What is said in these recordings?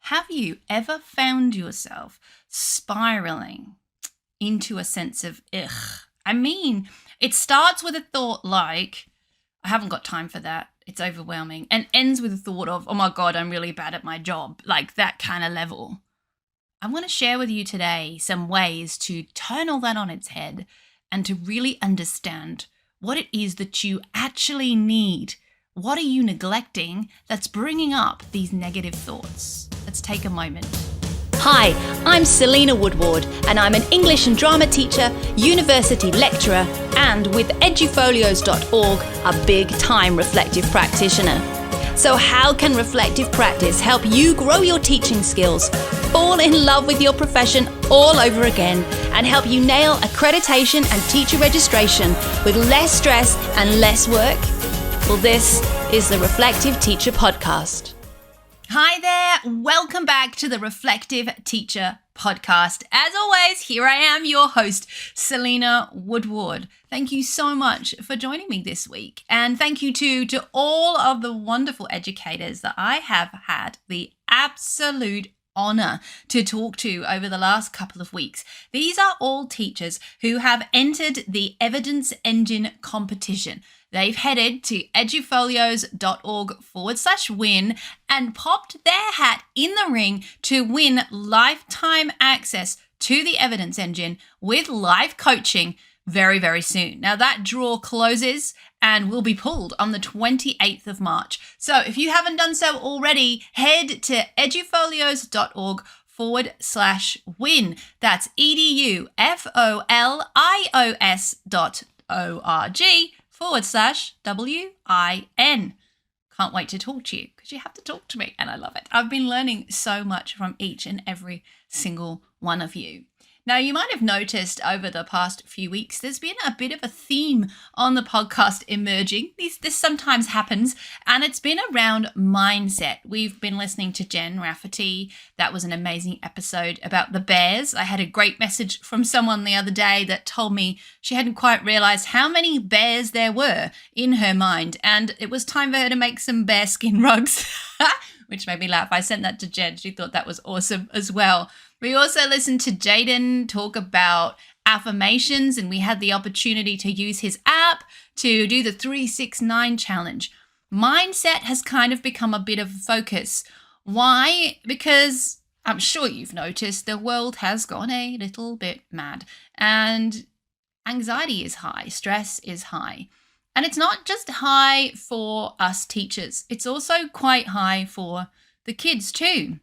Have you ever found yourself spiraling into a sense of ugh? I mean, it starts with a thought like, I haven't got time for that. It's overwhelming. And ends with a thought of, oh my God, I'm really bad at my job. Like that kind of level. I want to share with you today some ways to turn all that on its head and to really understand what it is that you actually need. What are you neglecting that's bringing up these negative thoughts? Let's take a moment. Hi, I'm Selena Woodward and I'm an English and drama teacher, university lecturer, and with edufolios.org, a big-time reflective practitioner. So how can reflective practice help you grow your teaching skills, fall in love with your profession all over again, and help you nail accreditation and teacher registration with less stress and less work? Well, this is the Reflective Teacher Podcast. Hi there, welcome back to the Reflective Teacher Podcast. As always, here I am, your host, Selena Woodward. Thank you so much for joining me this week. And thank you too to all of the wonderful educators that I have had the absolute honor to talk to over the last couple of weeks. These are all teachers who have entered the Evidence Engine competition. They've headed to edufolios.org/win and popped their hat in the ring to win lifetime access to the Evidence Engine with live coaching very, very soon. Now that draw closes and will be pulled on the 28th of March. So if you haven't done so already, head to edufolios.org/win. That's edufolios.org/WIN. Can't wait to talk to you because you have to talk to me and I love it. I've been learning so much from each and every single one of you. Now, you might have noticed over the past few weeks, there's been a bit of a theme on the podcast emerging. This sometimes happens, and it's been around mindset. We've been listening to Jen Rafferty. That was an amazing episode about the bears. I had a great message from someone the other day that told me she hadn't quite realized how many bears there were in her mind, and it was time for her to make some bearskin rugs, which made me laugh. I sent that to Jen. She thought that was awesome as well. We also listened to Jaden talk about affirmations, and we had the opportunity to use his app to do the 369 challenge. Mindset has kind of become a bit of a focus. Why? Because I'm sure you've noticed the world has gone a little bit mad, and anxiety is high, stress is high. And it's not just high for us teachers, it's also quite high for the kids too.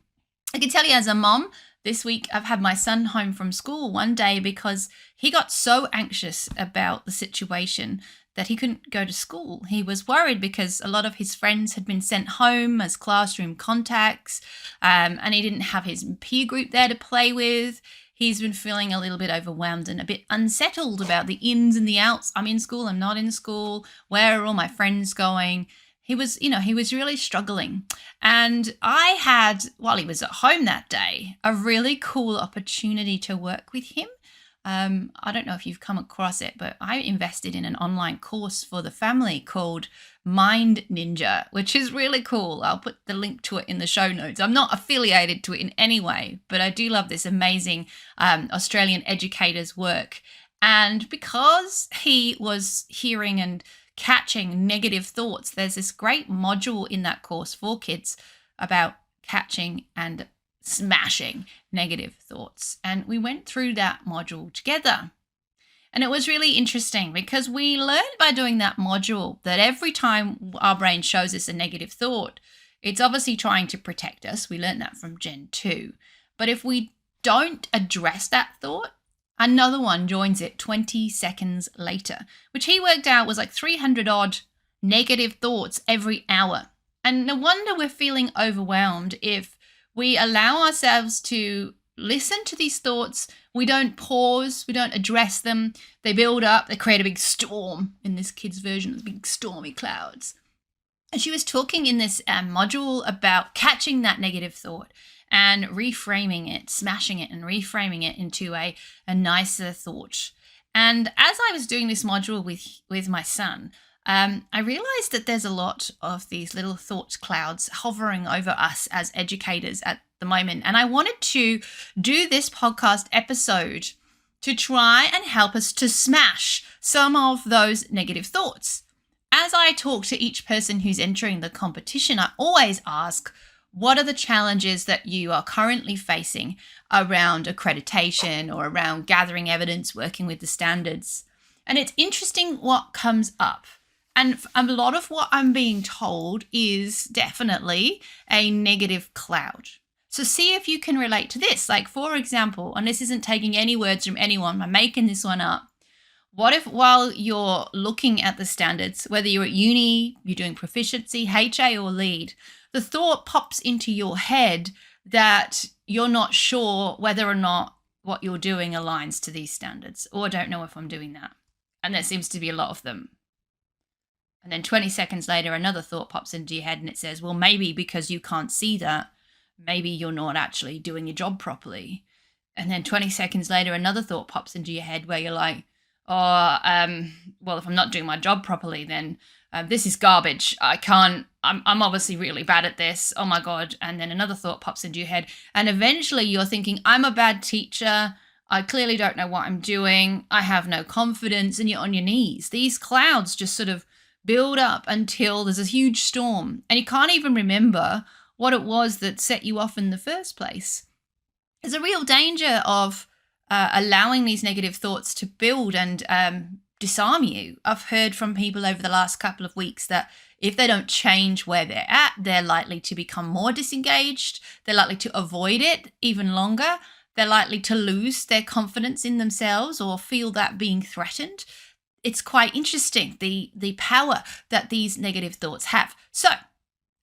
I can tell you as a mom, this week, I've had my son home from school one day because he got so anxious about the situation that he couldn't go to school. He was worried because a lot of his friends had been sent home as classroom contacts, and he didn't have his peer group there to play with. He's been feeling a little bit overwhelmed and a bit unsettled about the ins and the outs. I'm in school, I'm not in school. Where are all my friends going? He was really struggling. And I had, while he was at home that day, a really cool opportunity to work with him. I don't know if you've come across it, but I invested in an online course for the family called Mind Ninja, which is really cool. I'll put the link to it in the show notes. I'm not affiliated to it in any way, but I do love this amazing Australian educator's work. And because he was hearing and catching negative thoughts, there's this great module in that course for kids about catching and smashing negative thoughts. And we went through that module together. And it was really interesting because we learned by doing that module that every time our brain shows us a negative thought, it's obviously trying to protect us. We learned that from Gen 2. But if we don't address that thought, another one joins it 20 seconds later, which he worked out was like 300 odd negative thoughts every hour. And no wonder we're feeling overwhelmed if we allow ourselves to listen to these thoughts. We don't pause, we don't address them. They build up, they create a big storm in this kid's version of big stormy clouds. And she was talking in this module about catching that negative thought and reframing it, smashing it and reframing it into a nicer thought. And as I was doing this module with my son, I realized that there's a lot of these little thought clouds hovering over us as educators at the moment. And I wanted to do this podcast episode to try and help us to smash some of those negative thoughts. As I talk to each person who's entering the competition, I always ask, what are the challenges that you are currently facing around accreditation or around gathering evidence, working with the standards? And it's interesting what comes up. And a lot of what I'm being told is definitely a negative cloud. So see if you can relate to this. Like, for example, and this isn't taking any words from anyone, I'm making this one up. What if while you're looking at the standards, whether you're at uni, you're doing proficiency, HA or lead, the thought pops into your head that you're not sure whether or not what you're doing aligns to these standards, or I don't know if I'm doing that. And there seems to be a lot of them. And then 20 seconds later, another thought pops into your head and it says, well, maybe because you can't see that, maybe you're not actually doing your job properly. And then 20 seconds later, another thought pops into your head where you're like, well, if I'm not doing my job properly, then this is garbage. I'm obviously really bad at this. Oh my God. And then another thought pops into your head. And eventually you're thinking, I'm a bad teacher. I clearly don't know what I'm doing. I have no confidence. And you're on your knees. These clouds just sort of build up until there's a huge storm and you can't even remember what it was that set you off in the first place. There's a real danger of allowing these negative thoughts to build and disarm you. I've heard from people over the last couple of weeks that if they don't change where they're at, they're likely to become more disengaged. They're likely to avoid it even longer. They're likely to lose their confidence in themselves or feel that being threatened. It's quite interesting, the power that these negative thoughts have. So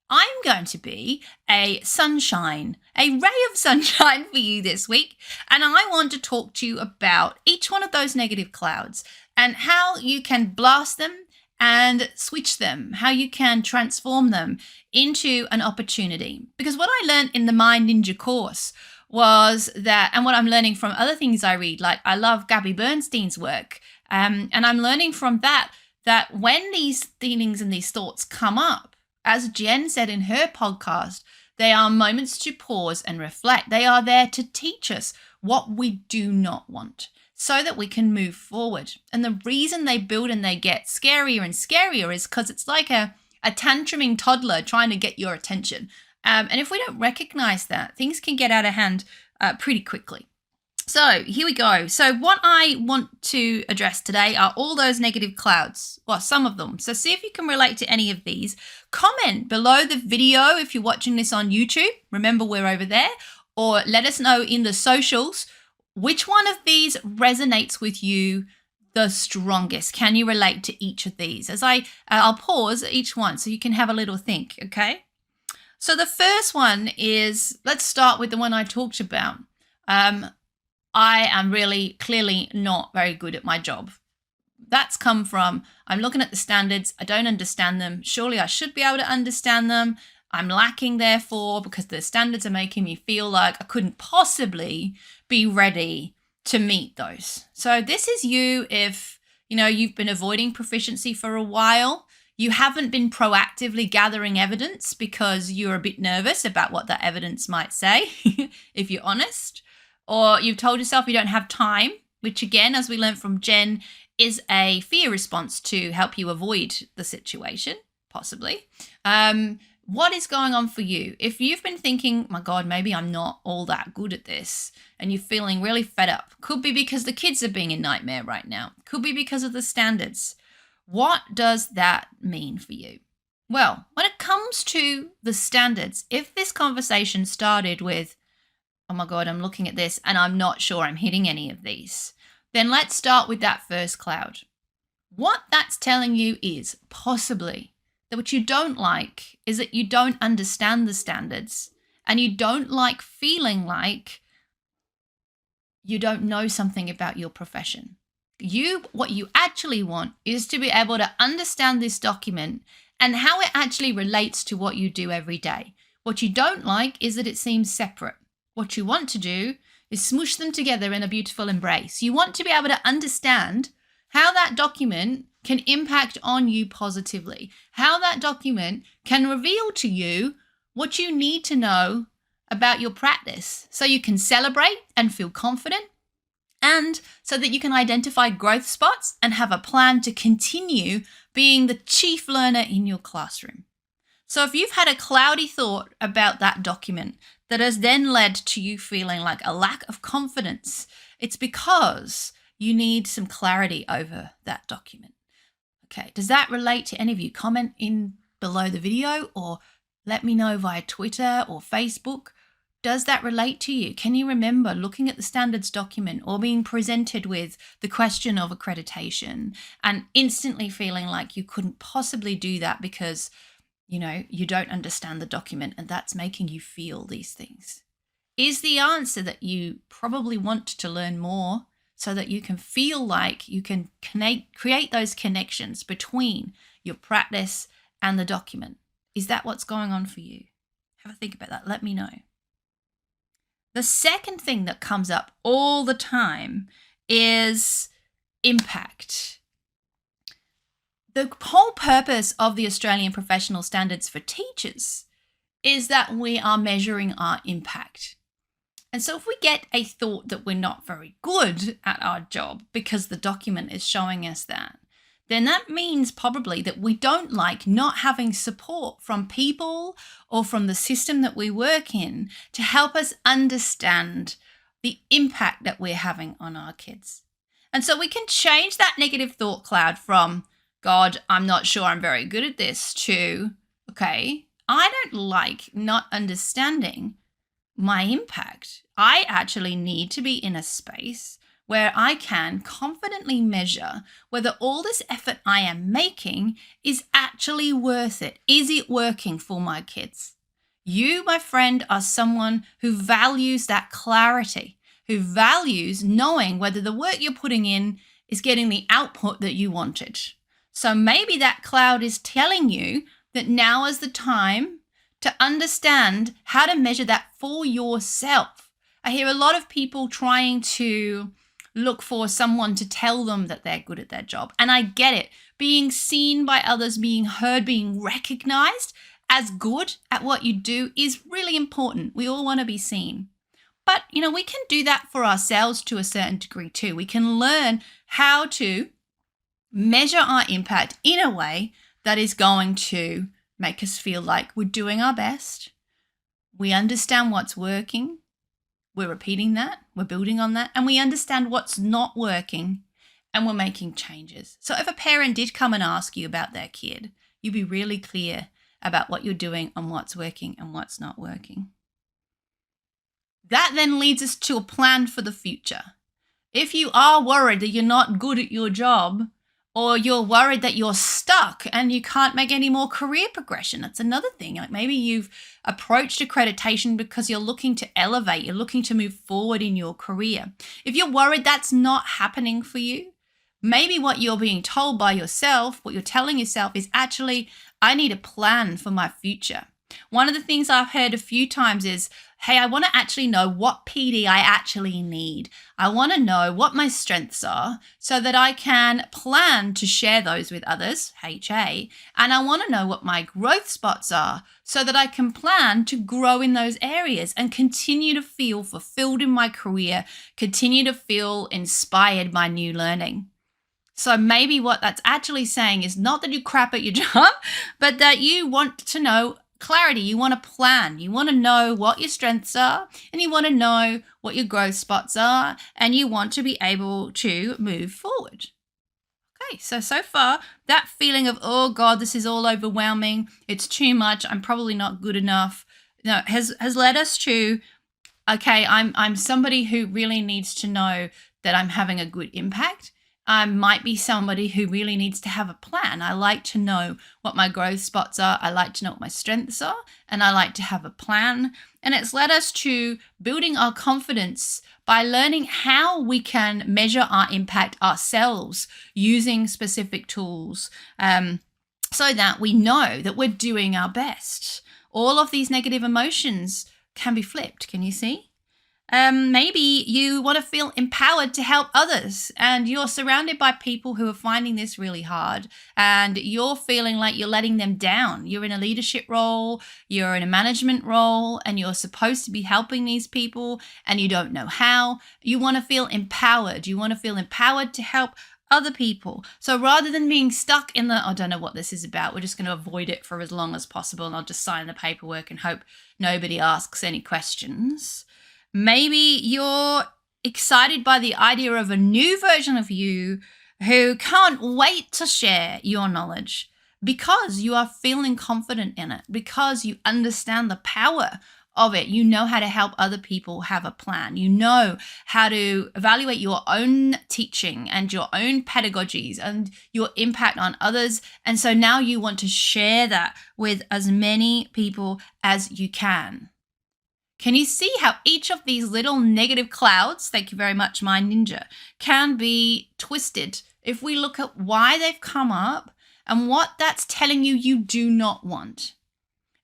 I'm going to be a ray of sunshine for you this week. And I want to talk to you about each one of those negative clouds and how you can blast them and switch them, how you can transform them into an opportunity. Because what I learned in the Mind Ninja course was that, and what I'm learning from other things I read, like I love Gabby Bernstein's work, and I'm learning from that when these feelings and these thoughts come up, as Jen said in her podcast, they are moments to pause and reflect. They are there to teach us what we do not want so that we can move forward. And the reason they build and they get scarier and scarier is because it's like a tantruming toddler trying to get your attention. And if we don't recognize that, things can get out of hand pretty quickly. So here we go. So what I want to address today are all those negative clouds. Well, some of them. So see if you can relate to any of these. Comment below the video if you're watching this on YouTube. Remember, we're over there. Or let us know in the socials which one of these resonates with you the strongest. Can you relate to each of these? As I'll pause each one so you can have a little think, okay? So the first one is, let's start with the one I talked about. I am really clearly not very good at my job. That's come from, I'm looking at the standards, I don't understand them. Surely I should be able to understand them. I'm lacking therefore because the standards are making me feel like I couldn't possibly be ready to meet those. So this is you if, you've been avoiding proficiency for a while. You haven't been proactively gathering evidence because you're a bit nervous about what that evidence might say, if you're honest. Or you've told yourself you don't have time, which again, as we learned from Jen, is a fear response to help you avoid the situation, possibly. What is going on for you? If you've been thinking, my God, maybe I'm not all that good at this, and you're feeling really fed up, could be because the kids are being a nightmare right now, could be because of the standards. What does that mean for you? Well, when it comes to the standards, if this conversation started with, oh my God, I'm looking at this and I'm not sure I'm hitting any of these, then let's start with that first cloud. What that's telling you is possibly that what you don't like is that you don't understand the standards and you don't like feeling like you don't know something about your profession. What you actually want is to be able to understand this document and how it actually relates to what you do every day. What you don't like is that it seems separate. What you want to do is smoosh them together in a beautiful embrace. You want to be able to understand how that document can impact on you positively, how that document can reveal to you what you need to know about your practice so you can celebrate and feel confident, and so that you can identify growth spots and have a plan to continue being the chief learner in your classroom. So if you've had a cloudy thought about that document that has then led to you feeling like a lack of confidence, it's because you need some clarity over that document. Okay, does that relate to any of you? Comment in below the video or let me know via Twitter or Facebook. Does that relate to you? Can you remember looking at the standards document or being presented with the question of accreditation and instantly feeling like you couldn't possibly do that because, you don't understand the document and that's making you feel these things? Is the answer that you probably want to learn more so that you can feel like you can create those connections between your practice and the document? Is that what's going on for you? Have a think about that. Let me know. The second thing that comes up all the time is impact. The whole purpose of the Australian Professional Standards for Teachers is that we are measuring our impact. And so if we get a thought that we're not very good at our job because the document is showing us that, then that means probably that we don't like not having support from people or from the system that we work in to help us understand the impact that we're having on our kids. And so we can change that negative thought cloud from, God, I'm not sure I'm very good at this, to, okay, I don't like not understanding my impact. I actually need to be in a space where I can confidently measure whether all this effort I am making is actually worth it. Is it working for my kids? You, my friend, are someone who values that clarity, who values knowing whether the work you're putting in is getting the output that you wanted. So maybe that cloud is telling you that now is the time to understand how to measure that for yourself. I hear a lot of people trying to look for someone to tell them that they're good at their job. And I get it. Being seen by others, being heard, being recognized as good at what you do is really important. We all want to be seen. But, we can do that for ourselves to a certain degree too. We can learn how to measure our impact in a way that is going to make us feel like we're doing our best. We understand what's working. We're repeating that, we're building on that, and we understand what's not working and we're making changes. So if a parent did come and ask you about their kid, you'd be really clear about what you're doing and what's working and what's not working. That then leads us to a plan for the future. If you are worried that you're not good at your job, or you're worried that you're stuck and you can't make any more career progression. That's another thing. Like maybe you've approached accreditation because you're looking to elevate, you're looking to move forward in your career. If you're worried that's not happening for you, maybe what you're being told by yourself, what you're telling yourself is actually, I need a plan for my future. One of the things I've heard a few times is, hey, I want to actually know what PD I actually need. I want to know what my strengths are so that I can plan to share those with others, HA, and I want to know what my growth spots are so that I can plan to grow in those areas and continue to feel fulfilled in my career, continue to feel inspired by new learning. So maybe what that's actually saying is not that you crap at your job, but that you want to know clarity. You want to plan. You want to know what your strengths are and you want to know what your growth spots are and you want to be able to move forward. Okay, so far that feeling of, oh God, this is all overwhelming. It's too much. I'm probably not good enough. Has led us to, okay, I'm somebody who really needs to know that I'm having a good impact. I might be somebody who really needs to have a plan. I like to know what my growth spots are. I like to know what my strengths are, and I like to have a plan. And it's led us to building our confidence by learning how we can measure our impact ourselves using specific tools so that we know that we're doing our best. All of these negative emotions can be flipped. Can you see? Maybe you want to feel empowered to help others and you're surrounded by people who are finding this really hard and you're feeling like you're letting them down. You're in a leadership role, you're in a management role, and you're supposed to be helping these people and you don't know how. You want to feel empowered. You want to feel empowered to help other people. So rather than being stuck in I don't know what this is about, we're just going to avoid it for as long as possible and I'll just sign the paperwork and hope nobody asks any questions. Maybe you're excited by the idea of a new version of you who can't wait to share your knowledge because you are feeling confident in it, because you understand the power of it. You know how to help other people have a plan. You know how to evaluate your own teaching and your own pedagogies and your impact on others. And so now you want to share that with as many people as you can. Can you see how each of these little negative clouds, thank you very much, my ninja, can be twisted if we look at why they've come up and what that's telling you do not want?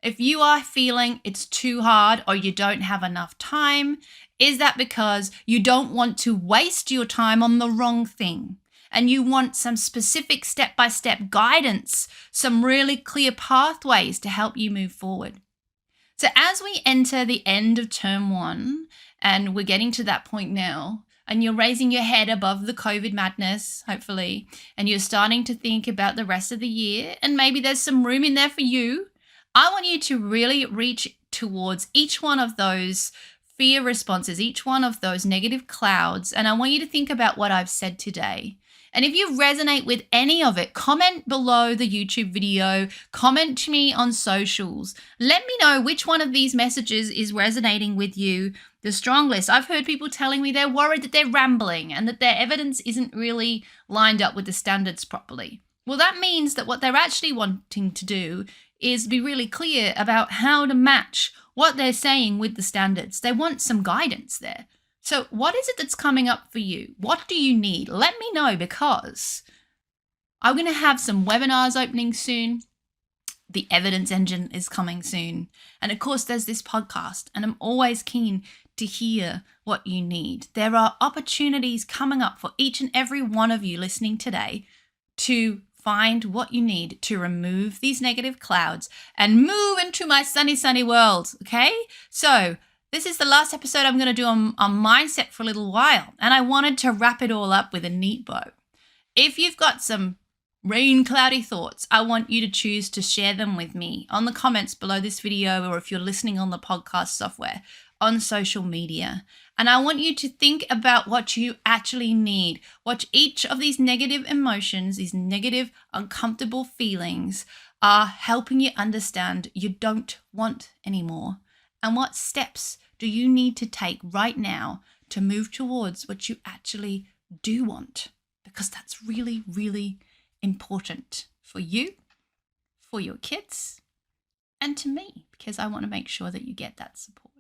If you are feeling it's too hard or you don't have enough time, is that because you don't want to waste your time on the wrong thing? And you want some specific step-by-step guidance, some really clear pathways to help you move forward. So as we enter the end of term 1, and we're getting to that point now, and you're raising your head above the COVID madness, hopefully, and you're starting to think about the rest of the year, and maybe there's some room in there for you, I want you to really reach towards each one of those fear responses, each one of those negative clouds, and I want you to think about what I've said today. And if you resonate with any of it, comment below the YouTube video, comment to me on socials. Let me know which one of these messages is resonating with you the strongest. I've heard people telling me they're worried that they're rambling and that their evidence isn't really lined up with the standards properly. Well, that means that what they're actually wanting to do is be really clear about how to match what they're saying with the standards. They want some guidance there. So what is it that's coming up for you? What do you need? Let me know, because I'm going to have some webinars opening soon. The evidence engine is coming soon. And of course, there's this podcast, and I'm always keen to hear what you need. There are opportunities coming up for each and every one of you listening today to find what you need to remove these negative clouds and move into my sunny, sunny world. Okay? So this is the last episode I'm going to do on mindset for a little while, and I wanted to wrap it all up with a neat bow. If you've got some rain cloudy thoughts, I want you to choose to share them with me on the comments below this video, or if you're listening on the podcast software, on social media. And I want you to think about what you actually need, what each of these negative emotions, these negative, uncomfortable feelings are helping you understand you don't want anymore. And what steps do you need to take right now to move towards what you actually do want? Because that's really, really important for you, for your kids, and to me, because I want to make sure that you get that support.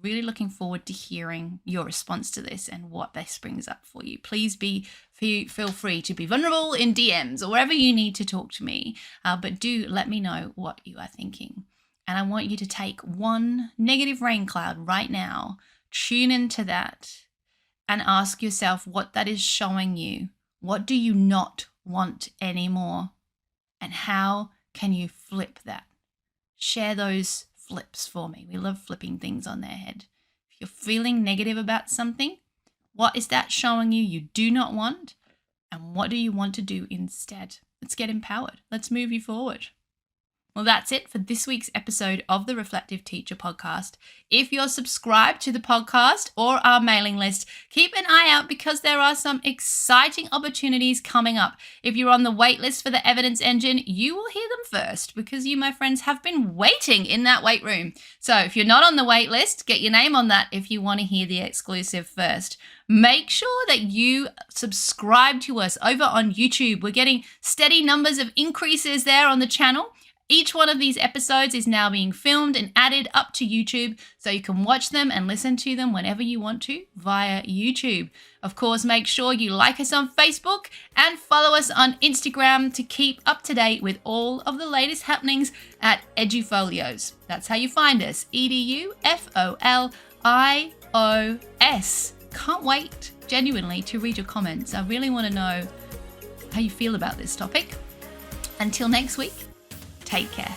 Really looking forward to hearing your response to this and what this brings up for you. Please feel free to be vulnerable in DMs or wherever you need to talk to me, but do let me know what you are thinking. And I want you to take one negative rain cloud right now, tune into that, and ask yourself what that is showing you. What do you not want anymore? And how can you flip that? Share those flips for me. We love flipping things on their head. If you're feeling negative about something, what is that showing you do not want? And what do you want to do instead? Let's get empowered. Let's move you forward. Well, that's it for this week's episode of the Reflective Teacher Podcast. If you're subscribed to the podcast or our mailing list, keep an eye out because there are some exciting opportunities coming up. If you're on the wait list for the Evidence Engine, you will hear them first because you, my friends, have been waiting in that wait room. So if you're not on the wait list, get your name on that if you want to hear the exclusive first. Make sure that you subscribe to us over on YouTube. We're getting steady numbers of increases there on the channel. Each one of these episodes is now being filmed and added up to YouTube, so you can watch them and listen to them whenever you want to via YouTube. Of course, make sure you like us on Facebook and follow us on Instagram to keep up to date with all of the latest happenings at Edufolios. That's how you find us, EDUFOLIOS. iOS. Can't wait, genuinely, to read your comments. I really want to know how you feel about this topic. Until next week, take care.